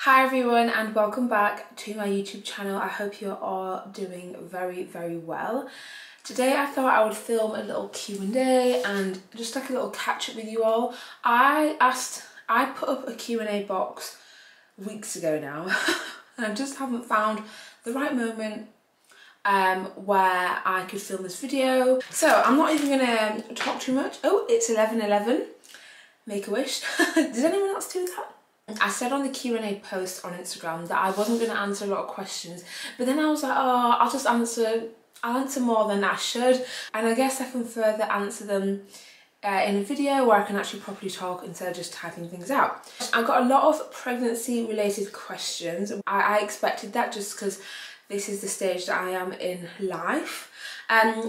Hi everyone and welcome back to my YouTube channel. I hope you're all doing very well. Today I thought I would film a little Q&A and just like a little catch up with you all. I put up a Q&A box weeks ago now and I just haven't found the right moment where I could film this video. So I'm not even gonna talk too much. Oh, it's 11:11. Make a wish. Did anyone else do that? I said on the Q&A post on Instagram that I wasn't going to answer a lot of questions, but then I was like, oh, I'll answer more than I should, and I guess I can further answer them in a video where I can actually properly talk instead of just typing things out. I got a lot of pregnancy related questions. I expected that just because this is the stage that I am in life.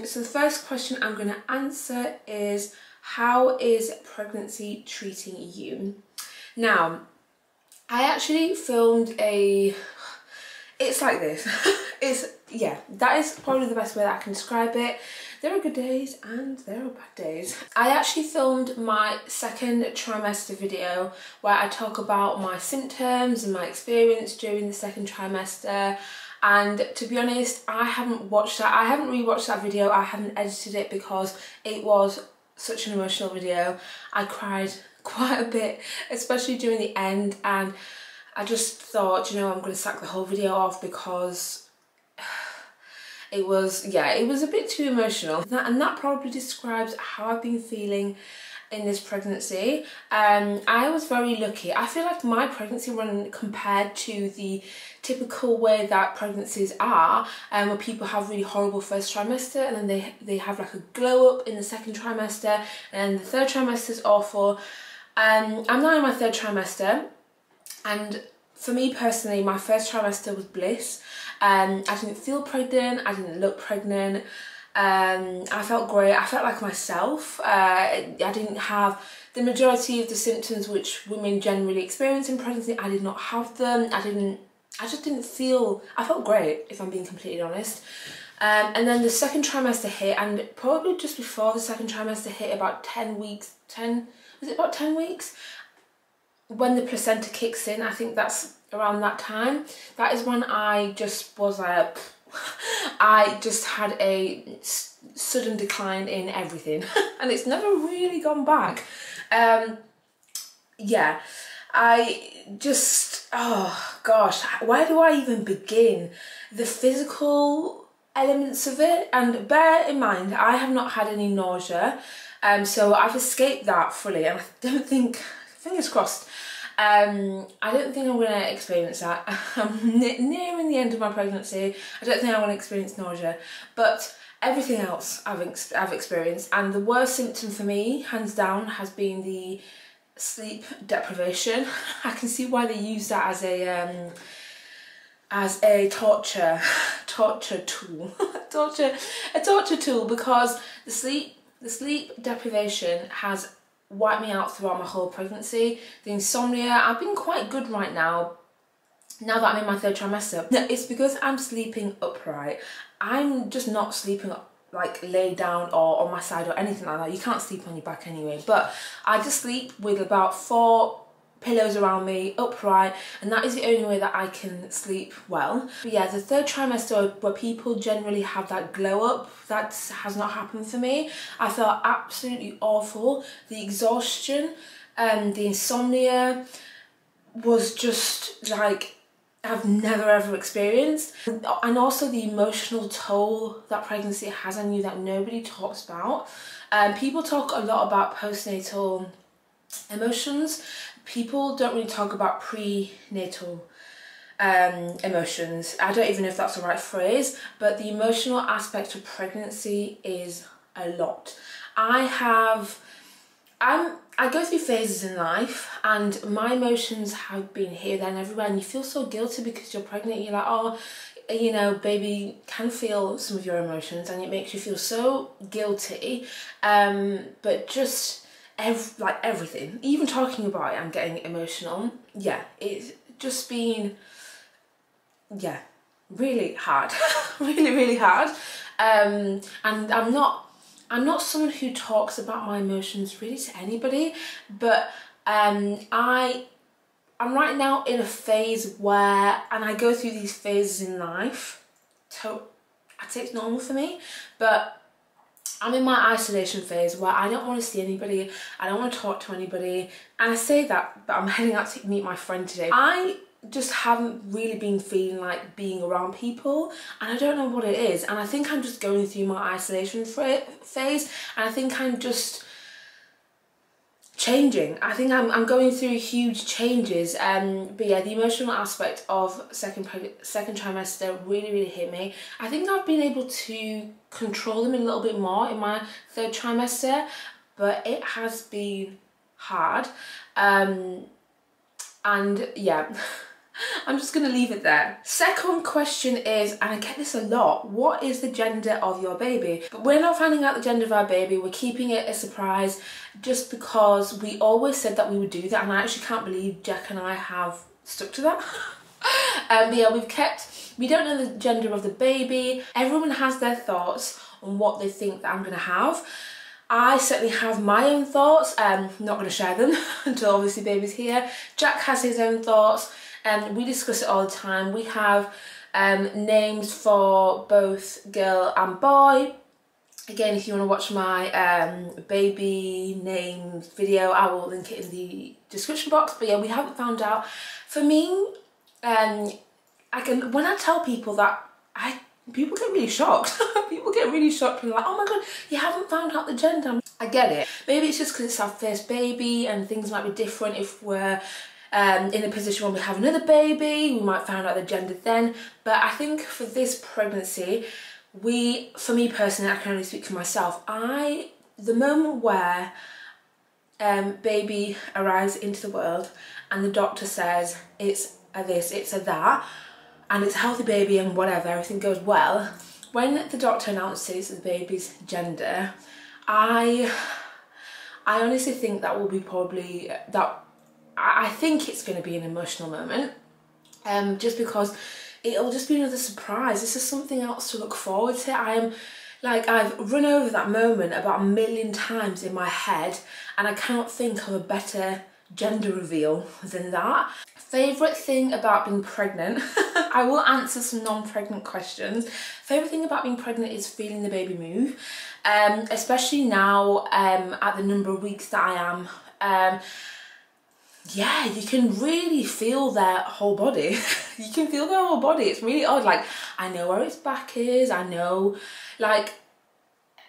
So the first question I'm going to answer is, how is pregnancy treating you? Now, I actually filmed it's like this. Yeah, that is probably the best way that I can describe it. There are good days and there are bad days. I actually filmed my second trimester video where I talk about my symptoms and my experience during the second trimester. And to be honest, I haven't rewatched that video. I haven't edited it because it was such an emotional video. I cried quite a bit, especially during the end, and I just thought, you know, I'm going to sack the whole video off because it was a bit too emotional. And that probably describes how I've been feeling in this pregnancy. I was very lucky. I feel like my pregnancy run, compared to the typical way that pregnancies are, where people have really horrible first trimester and then they have like a glow up in the second trimester and the third trimester is awful. I'm now in my third trimester, and for me personally, my first trimester was bliss. I didn't feel pregnant, I didn't look pregnant. I felt great, I felt like myself. I didn't have the majority of the symptoms which women generally experience in pregnancy. I did not have them. I felt great, if I'm being completely honest. And then the second trimester hit, and probably just before the second trimester hit, about 10 weeks, was it about 10 weeks? When the placenta kicks in, I think that's around that time. That is when I just was like, I just had a sudden decline in everything and it's never really gone back. Yeah, I just, oh gosh, where do I even begin? The physical elements of it, and bear in mind, I have not had any nausea, so I've escaped that fully, and I don't think, fingers crossed, I don't think I'm going to experience that. I'm nearing the end of my pregnancy. I don't think I'm going to experience nausea, but everything else I've experienced, and the worst symptom for me, hands down, has been the sleep deprivation. I can see why they use that as a torture tool, a torture tool, because the sleep deprivation has wiped me out throughout my whole pregnancy. The insomnia, I've been quite good right now that I'm in my third trimester. It's because I'm sleeping upright. I'm just not sleeping like laid down or on my side or anything like that. You can't sleep on your back anyway, but I just sleep with about 4 pillows around me, upright, and that is the only way that I can sleep well. But yeah, the third trimester, where people generally have that glow up, that has not happened for me. I felt absolutely awful. The exhaustion and the insomnia was just like I've never ever experienced. And also the emotional toll that pregnancy has on you that nobody talks about. People talk a lot about postnatal emotions. People don't really talk about prenatal emotions. I don't even know if that's the right phrase, but the emotional aspect of pregnancy is a lot. I go through phases in life, and my emotions have been here, there and everywhere, and you feel so guilty because you're pregnant. You're like, oh, you know, baby can feel some of your emotions, and it makes you feel so guilty. But just like everything, even talking about it, I'm getting emotional. Yeah, it's just been, yeah, really hard. really hard. And I'm not someone who talks about my emotions really to anybody, but I I'm right now in a phase where, and I go through these phases in life, so I'd say it's normal for me, but I'm in my isolation phase where I don't want to see anybody, I don't want to talk to anybody, and I say that, but I'm heading out to meet my friend today. I just haven't really been feeling like being around people, and I don't know what it is, and I think I'm just going through my isolation phase, and I think I'm just changing. I think I'm going through huge changes, but yeah, the emotional aspect of second trimester really hit me. I think I've been able to control them a little bit more in my third trimester, but it has been hard, and yeah. I'm just going to leave it there. Second question is, and I get this a lot, what is the gender of your baby? But we're not finding out the gender of our baby, we're keeping it a surprise just because we always said that we would do that, and I actually can't believe Jack and I have stuck to that. But yeah, we don't know the gender of the baby. Everyone has their thoughts on what they think that I'm going to have. I certainly have my own thoughts, not going to share them until obviously baby's here. Jack has his own thoughts, and we discuss it all the time. We have names for both girl and boy. Again, if you want to watch my baby names video, I will link it in the description box. But yeah, we haven't found out. For me, when I tell people that, people get really shocked. People get really shocked and like, oh my god, you haven't found out the gender. I get it. Maybe it's just because it's our first baby and things might be different if we're in a position when we have another baby. We might find out the gender then. But I think for this pregnancy, for me personally, I can only speak for myself. The moment where baby arrives into the world and the doctor says it's a this, it's a that, and it's a healthy baby and whatever, everything goes well, when the doctor announces the baby's gender, I honestly think that will be probably, I think it's going to be an emotional moment, just because it'll just be another surprise. This is something else to look forward to. I've run over that moment about 1 million times in my head, and I cannot think of a better gender reveal than that. Favourite thing about being pregnant, I will answer some non-pregnant questions. Favourite thing about being pregnant is feeling the baby move, especially now at the number of weeks that I am. Yeah, you can really feel their whole body. You can feel their whole body. It's really odd. Like, I know where its back is. I know, like,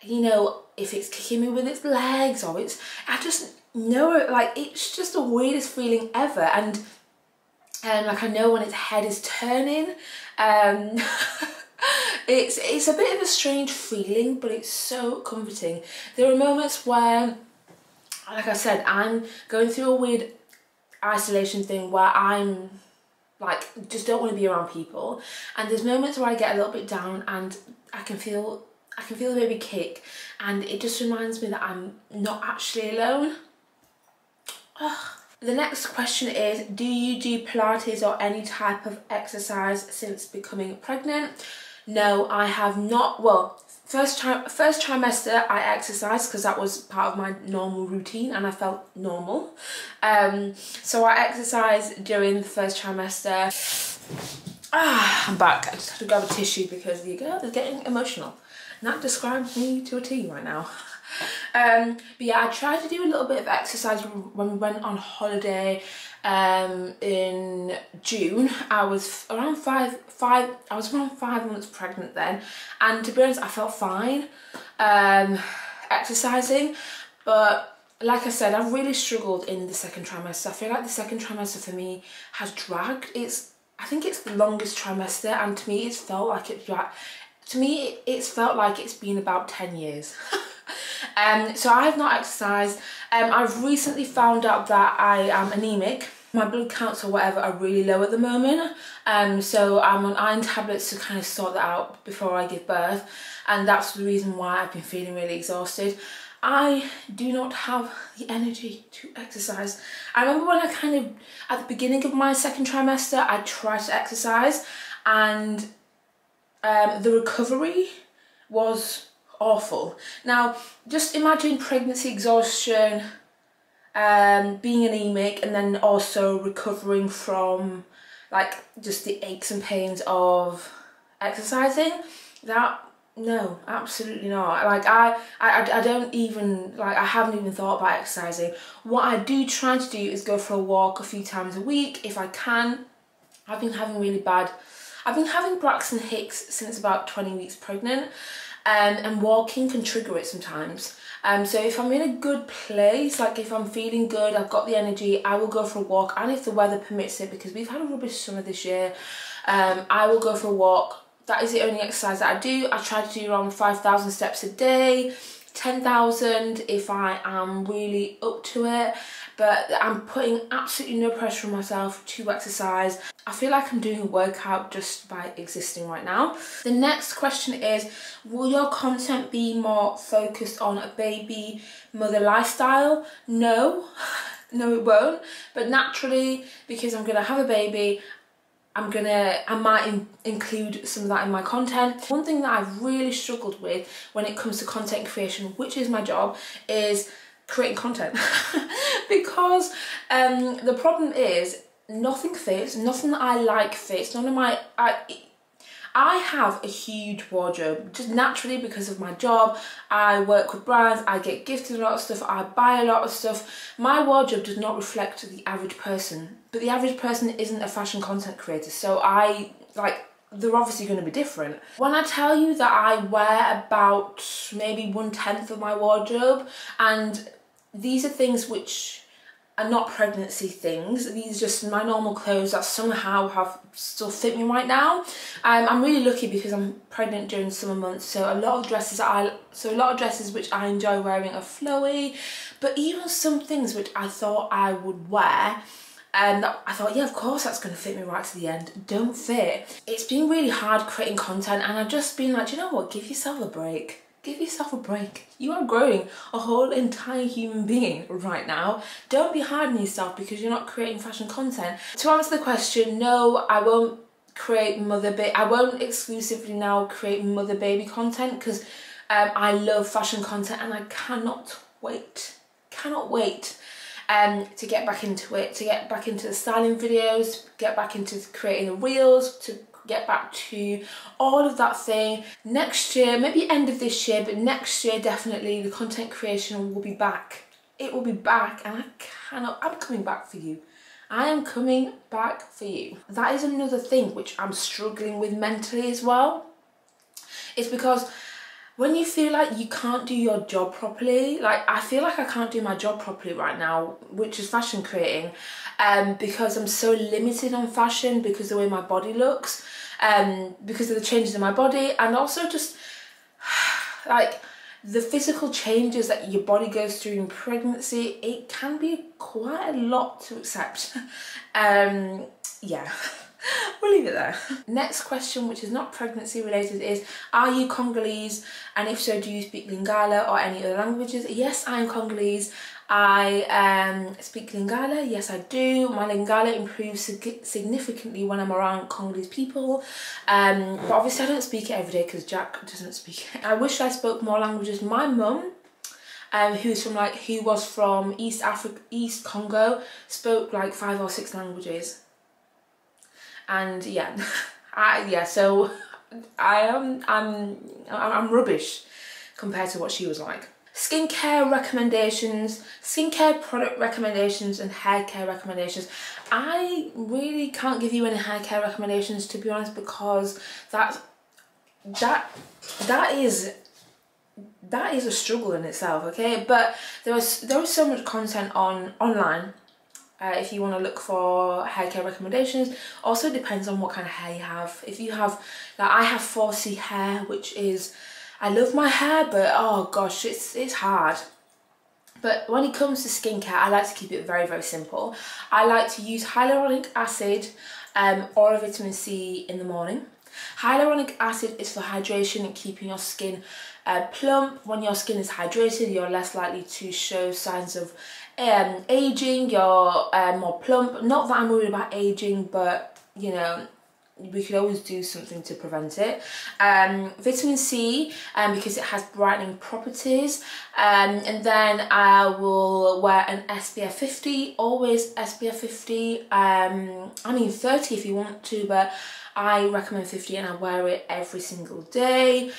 you know, if it's kicking me with its legs or I just know it. Like, it's just the weirdest feeling ever. And like, I know when its head is turning. It's a bit of a strange feeling, but it's so comforting. There are moments where, like I said, I'm going through a weird isolation thing where I'm like, just don't want to be around people, and there's moments where I get a little bit down and I can feel the baby kick, and it just reminds me that I'm not actually alone. Ugh. The next question is, do you do Pilates or any type of exercise since becoming pregnant? No, I have not. Well, first trimester I exercised because that was part of my normal routine and I felt normal. So I exercised during the first trimester. I'm back. I just had to grab a tissue because the girl is getting emotional. And that describes me to a T right now. But yeah, I tried to do a little bit of exercise when we went on holiday in June. I was around five months pregnant then, and to be honest, I felt fine exercising, but like I said, I've really struggled in the second trimester. I feel like the second trimester for me has dragged. I think it's the longest trimester, and to me it's felt like it's felt like it's been about 10 years. So I have not exercised. I've recently found out that I am anemic. My blood counts or whatever are really low at the moment. So I'm on iron tablets to kind of sort that out before I give birth. And that's the reason why I've been feeling really exhausted. I do not have the energy to exercise. I remember when at the beginning of my second trimester, I tried to exercise, and the recovery was awful. Now, just imagine pregnancy exhaustion being anemic, and then also recovering from like just the aches and pains of exercising. No, absolutely not. Like I don't even, like, I haven't even thought about exercising. What I do try to do is go for a walk a few times a week if I can. I've been having Braxton Hicks since about 20 weeks pregnant, and walking can trigger it sometimes. So if I'm in a good place, like if I'm feeling good, I've got the energy, I will go for a walk, and if the weather permits it, because we've had a rubbish summer this year, I will go for a walk. That is the only exercise that I do. I try to do around 5,000 steps a day, 10,000 if I am really up to it, but I'm putting absolutely no pressure on myself to exercise. I feel like I'm doing a workout just by existing right now. The next question is, will your content be more focused on a baby mother lifestyle? No, no it won't, but naturally, because I'm gonna have a baby, I might include some of that in my content. One thing that I've really struggled with when it comes to content creation, which is my job, is creating content. Because the problem is, nothing fits, nothing that I like fits, none of my... I have a huge wardrobe, just naturally because of my job. I work with brands, I get gifted a lot of stuff, I buy a lot of stuff. My wardrobe does not reflect the average person, but the average person isn't a fashion content creator, so they're obviously going to be different. When I tell you that I wear about maybe 1/10 of my wardrobe, and these are things which are not pregnancy things, these are just my normal clothes that somehow still fit me right now. I'm really lucky because I'm pregnant during summer months, so a lot of dresses which I enjoy wearing are flowy, but even some things which I thought I would wear, and I thought, yeah, of course that's going to fit me right to the end, don't fit. It's been really hard creating content, and I've just been like, you know what, give yourself a break. Give yourself a break. You are growing a whole entire human being right now. Don't be hard on yourself because you're not creating fashion content. To answer the question, no, I won't create I won't exclusively now create mother baby content, because I love fashion content and I cannot wait to get back into it, to get back into the styling videos, get back into creating the reels, to get back to all of that thing. Next year, maybe end of this year, but next year definitely the content creation will be back. It will be back, and I'm coming back for you. I am coming back for you. That is another thing which I'm struggling with mentally as well. It's because when you feel like you can't do your job properly, like I feel like I can't do my job properly right now, which is fashion creating, because I'm so limited on fashion, because of the way my body looks, because of the changes in my body, and also just like the physical changes that your body goes through in pregnancy. It can be quite a lot to accept. Yeah. We'll leave it there. Next question, which is not pregnancy related, is, are you Congolese? And if so, do you speak Lingala or any other languages? Yes, I am Congolese. I speak Lingala. Yes, I do. My Lingala improves significantly when I'm around Congolese people. But obviously I don't speak it every day because Jack doesn't speak it. I wish I spoke more languages. My mum, who was from East Congo, spoke like 5 or 6 languages. And yeah, so I'm rubbish compared to what she was like. Skincare recommendations, skincare product recommendations, and hair care recommendations. I really can't give you any hair care recommendations, to be honest, because that is a struggle in itself. Okay, but there is so much content online. If you want to look for hair care recommendations. Also depends on what kind of hair you have. If you have, like I have 4C hair, which is, I love my hair, but oh gosh, it's hard. But when it comes to skincare, I like to keep it very, very simple. I like to use hyaluronic acid or vitamin C in the morning. Hyaluronic acid is for hydration and keeping your skin plump. When your skin is hydrated, you're less likely to show signs of aging, you're more plump. Not that I'm worried about aging, but you know, we could always do something to prevent it. Vitamin C, because it has brightening properties. And then I will wear an SPF 50, always SPF 50. I mean 30 if you want to, but I recommend 50 and I wear it every single day.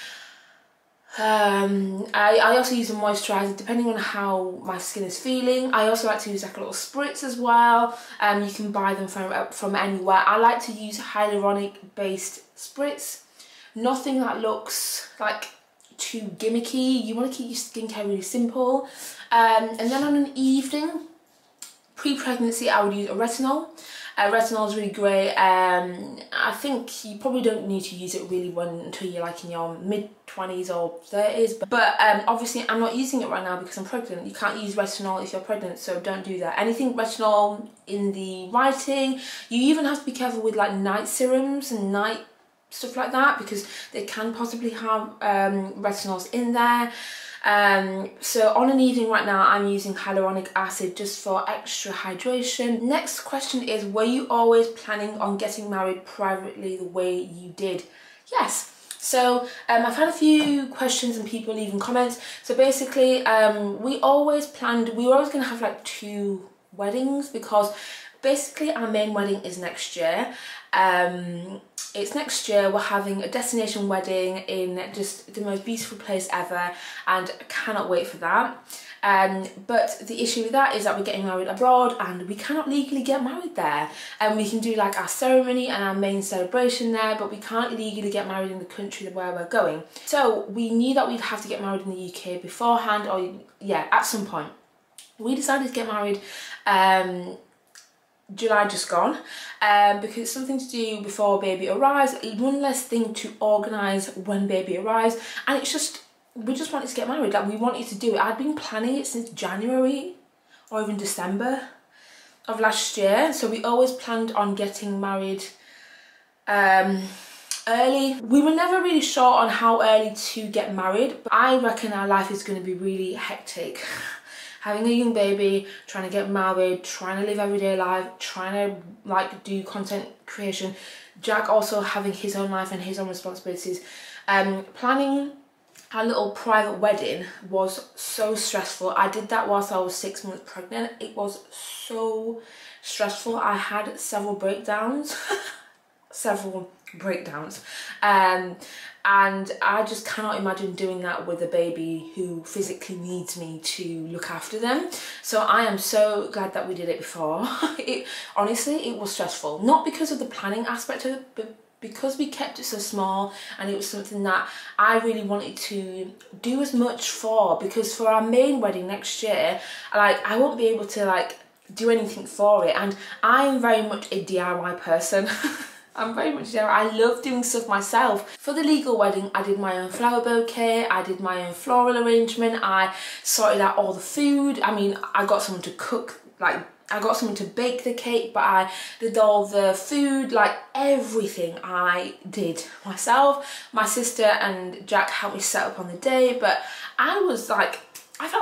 I also use a moisturiser depending on how my skin is feeling. I also like to use like a little spritz as well. You can buy them from anywhere. I like to use hyaluronic based spritz. Nothing that looks like too gimmicky. You want to keep your skincare really simple. And then on an evening, pre-pregnancy, I would use a retinol. Retinol is really great. I think you probably don't need to use it really until you're like in your mid-20s or 30s. But obviously I'm not using it right now because I'm pregnant. You can't use retinol if you're pregnant, so don't do that. Anything retinol in the writing. You even have to be careful with like night serums and night stuff like that because they can possibly have retinols in there. So on an evening right now, I'm using hyaluronic acid just for extra hydration. Next question is, were you always planning on getting married privately the way you did? Yes. So I've had a few questions and people leaving comments. So basically, we were always going to have like 2 weddings because basically our main wedding is next year. It's next year. We're having a destination wedding in just the most beautiful place ever and I cannot wait for that. But the issue with that is that we're getting married abroad and we cannot legally get married there. And we can do like our ceremony and our main celebration there, but we can't legally get married in the country where we're going. So we knew that we'd have to get married in the UK beforehand, or yeah, at some point. We decided to get married July just gone, because it's something to do before baby arrives, one less thing to organise when baby arrives, and it's just, we just wanted to get married, like we wanted to do it. I'd been planning it since January or even December of last year, so we always planned on getting married early. We were never really sure on how early to get married, but I reckon our life is going to be really hectic. Having a young baby, trying to get married, trying to live everyday life, trying to like do content creation. Jack also having his own life and his own responsibilities. Planning our little private wedding was so stressful. I did that whilst I was 6 months pregnant. It was so stressful. I had several breakdowns. And I just cannot imagine doing that with a baby who physically needs me to look after them. So I am so glad that we did it before. Honestly, it was stressful. Not because of the planning aspect of it, but because we kept it so small and it was something that I really wanted to do as much for, because for our main wedding next year, like I won't be able to like do anything for it, and I'm very much a DIY person. I'm very much there. I love doing stuff myself. For the legal wedding, I did my own flower bouquet, I did my own floral arrangement, I sorted out all the food. I mean, I got someone to cook, like, I got someone to bake the cake, but I did all the food, like everything I did myself. My sister and Jack helped me set up on the day, but I was like, I felt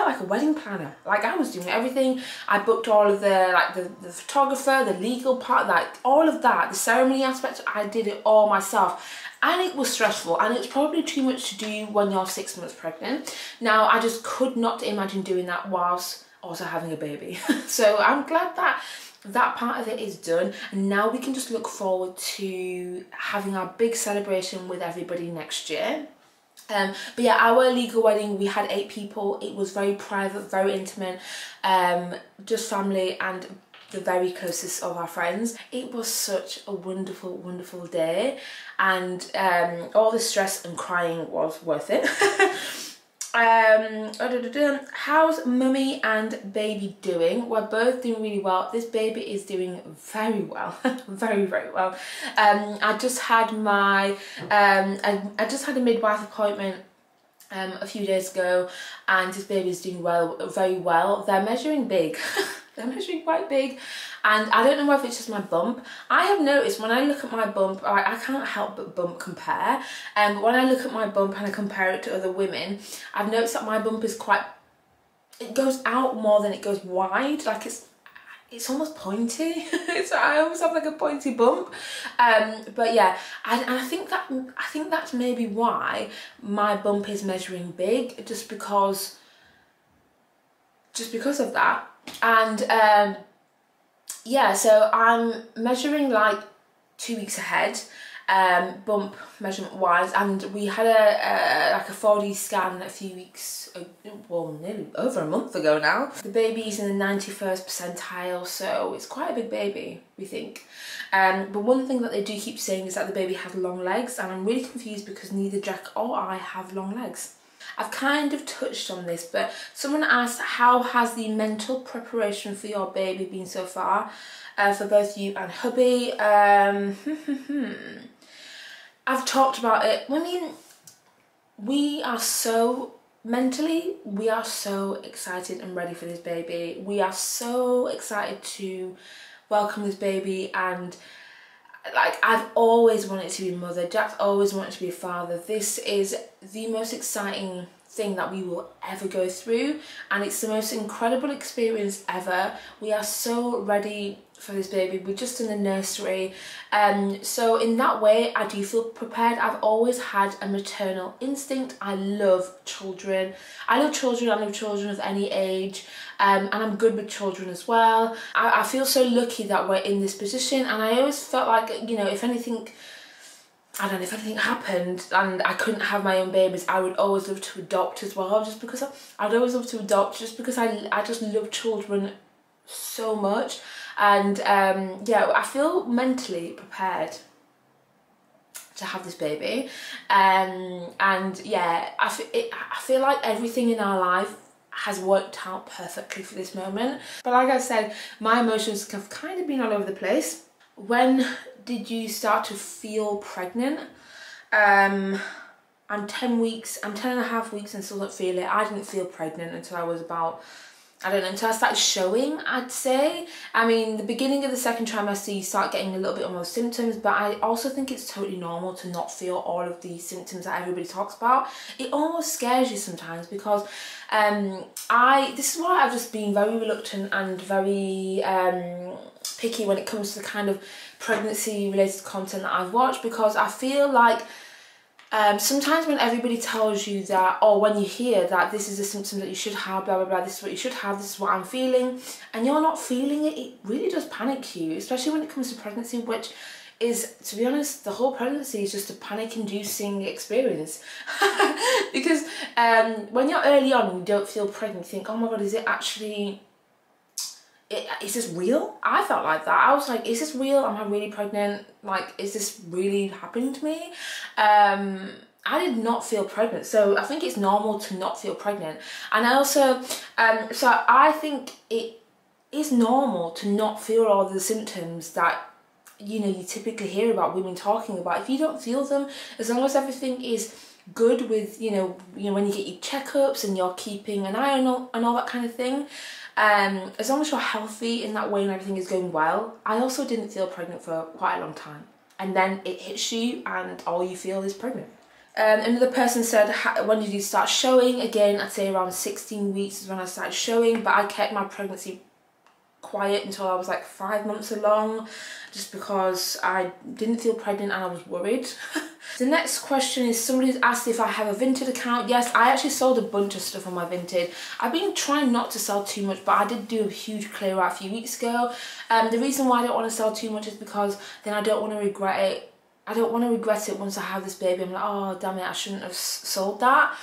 like a wedding planner. Like I was doing everything. I booked all of the like the photographer, the legal part, like all of that, the ceremony aspect. I did it all myself, and it was stressful. And it was probably too much to do when you're 6 months pregnant. Now I just could not imagine doing that whilst also having a baby. So I'm glad that that part of it is done, and now we can just look forward to having our big celebration with everybody next year. But yeah, our legal wedding, we had 8 people. It was very private, very intimate, just family and the very closest of our friends. It was such a wonderful, wonderful day, and all the stress and crying was worth it. How's mummy and baby doing? We're both doing really well. This baby is doing very well. Very, very well. I just had my I just had a midwife appointment a few days ago, and this baby is doing well, very well. They're measuring big. They're measuring quite big, and I don't know if it's just my bump. I have noticed when I look at my bump, I can't help but bump compare, but when I look at my bump and I compare it to other women, I've noticed that my bump is quite, it goes out more than it goes wide. Like it's almost pointy. I almost have like a pointy bump. But yeah, and I think that's maybe why my bump is measuring big, just because of that. And yeah, so I'm measuring like 2 weeks ahead, bump measurement wise, and we had like a 4D scan a few weeks, well, nearly over a month ago now. The baby's in the 91st percentile, so it's quite a big baby, we think. But one thing that they do keep saying is that the baby has long legs, and I'm really confused because neither Jack or I have long legs. I've kind of touched on this, but someone asked, how has the mental preparation for your baby been so far, for both you and hubby? I've talked about it. I mean, we are so excited and ready for this baby. We are so excited to welcome this baby, and like, I've always wanted to be a mother. Jack's always wanted to be a father. This is the most exciting thing that we will ever go through, and it's the most incredible experience ever. We are so ready for this baby. We're just in the nursery, so in that way I do feel prepared. I've always had a maternal instinct. I love children. I love children of any age, and I'm good with children as well. I feel so lucky that we're in this position, and I always felt like, you know, if anything happened and I couldn't have my own babies, I would always love to adopt as well, just because I'd always love to adopt, just because I just love children so much. And yeah, I feel mentally prepared to have this baby, and yeah, I feel like everything in our life has worked out perfectly for this moment. But like I said, my emotions have kind of been all over the place. When did you start to feel pregnant? I'm 10 and a half weeks and still don't feel it. I didn't feel pregnant until I was about, I don't know, until I started showing, I'd say. I mean, the beginning of the second trimester, you start getting a little bit more symptoms, but I also think it's totally normal to not feel all of the symptoms that everybody talks about. It almost scares you sometimes, because this is why I've just been very reluctant and very picky when it comes to the kind of pregnancy related content that I've watched, because I feel like sometimes when everybody tells you that, or when you hear that this is a symptom that you should have, blah blah blah, this is what you should have, this is what I'm feeling, and you're not feeling it, it really does panic you, especially when it comes to pregnancy, which is, to be honest, the whole pregnancy is just a panic-inducing experience. Because when you're early on and you don't feel pregnant, you think, oh my god, is it actually, is this real? I felt like that. I was like, is this real? Am I really pregnant? Like, is this really happening to me? I did not feel pregnant, so I think it's normal to not feel pregnant. And I also, so I think it is normal to not feel all the symptoms that, you know, you typically hear about women talking about. If you don't feel them, as long as everything is good with, you know, when you get your checkups and you're keeping an eye on and all that kind of thing, as long as you're healthy in that way and everything is going well. I also didn't feel pregnant for quite a long time, and then it hits you and all you feel is pregnant. Another person said, when did you start showing? Again, I'd say around 16 weeks is when I started showing, but I kept my pregnancy quiet until I was like 5 months along, just because I didn't feel pregnant and I was worried. The next question is, somebody's asked if I have a Vinted account. Yes, I actually sold a bunch of stuff on my Vinted. I've been trying not to sell too much, but I did do a huge clear out a few weeks ago. The reason why I don't want to sell too much is because then I don't want to regret it. I don't want to regret it once I have this baby. I'm like, oh damn it, I shouldn't have sold that.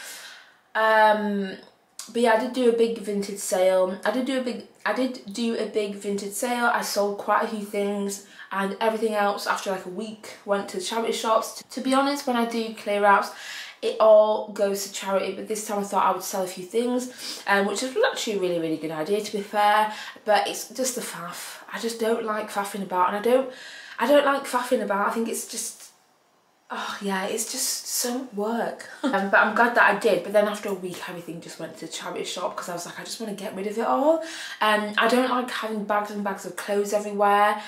But yeah, I did do a big Vinted sale. I did do a big Vinted sale. I sold quite a few things, and everything else after like a week went to charity shops. To be honest, when I do clear outs, it all goes to charity, but this time I thought I would sell a few things, which was actually a really, really good idea, to be fair, but it's just the faff. I just don't like faffing about, and I don't like faffing about. I think it's just, oh yeah, it's just so much work. But I'm glad that I did. But then after a week, everything just went to the charity shop, because I was like, I just want to get rid of it all. I don't like having bags and bags of clothes everywhere,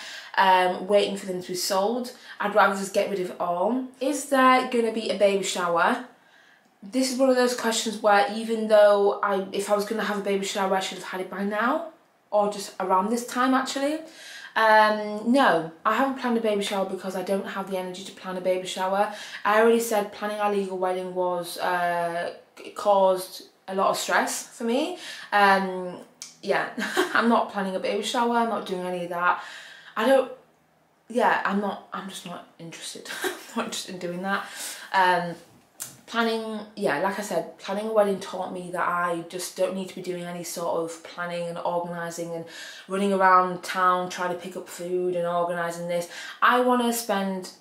waiting for them to be sold. I'd rather just get rid of it all. Is there going to be a baby shower? This is one of those questions where, even though if I was going to have a baby shower, I should have had it by now. or just around this time actually. No, I haven't planned a baby shower because I don't have the energy to plan a baby shower. I already said planning our legal wedding was it caused a lot of stress for me. Yeah, I'm not planning a baby shower, I'm not doing any of that. I'm just not interested. I'm not interested in doing that. Planning, yeah, like I said, planning a wedding taught me that I just don't need to be doing any sort of planning and organising and running around town trying to pick up food and organising this. I want to spend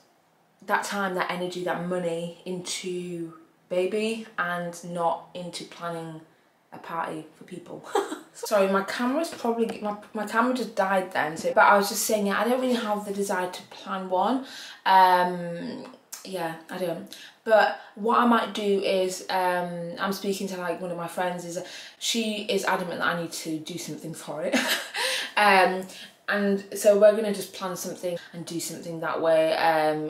that time, that energy, that money into baby and not into planning a party for people. Sorry, my camera's probably, my camera just died then, so, but I was just saying, yeah, I don't really have the desire to plan one. Yeah, I don't. But what I might do is, I'm speaking to like one of my friends, is she is adamant that I need to do something for it. And so we're gonna just plan something and do something that way.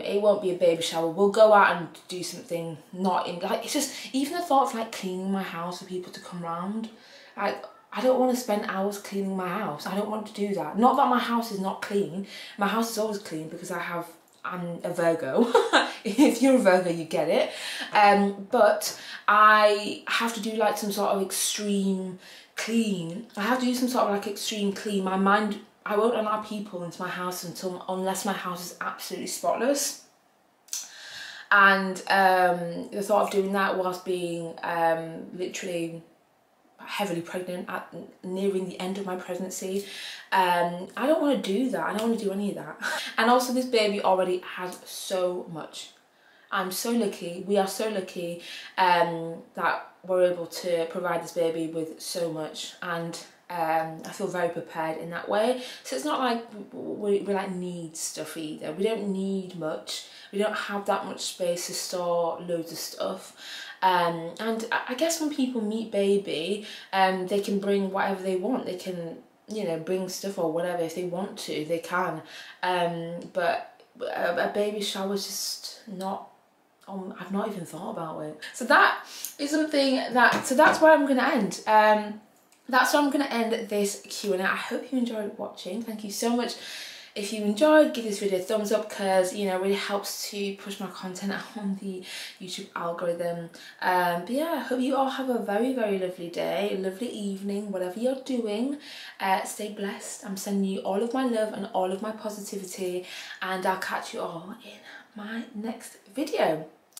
It won't be a baby shower. We'll go out and do something not in, like, it's just, even the thought of like cleaning my house for people to come round, like, I don't want to spend hours cleaning my house. I don't want to do that. Not that my house is not clean. My house is always clean because I'm a Virgo. If you're a Virgo, you get it. But I have to do like some sort of extreme clean. I have to do some sort of like extreme clean. My mind, I won't allow people into my house unless my house is absolutely spotless. And the thought of doing that whilst being literally heavily pregnant, nearing the end of my pregnancy, I don't want to do that. I don't want to do any of that. And also this baby already has so much. I'm so lucky, we are so lucky that we're able to provide this baby with so much, and I feel very prepared in that way. So it's not like we like need stuff either. We don't need much. We don't have that much space to store loads of stuff. And I guess when people meet baby, they can bring whatever they want. They can, you know, bring stuff or whatever if they want to, they can. But a baby shower is just not, I've not even thought about it. So that is something that, so that's where I'm going to end. That's where I'm going to end this Q&A. I hope you enjoyed watching. Thank you so much. If you enjoyed, give this video a thumbs up because, you know, it really helps to push my content out on the YouTube algorithm. But yeah, I hope you all have a very, very lovely day, lovely evening, whatever you're doing. Stay blessed. I'm sending you all of my love and all of my positivity, and I'll catch you all in my next video.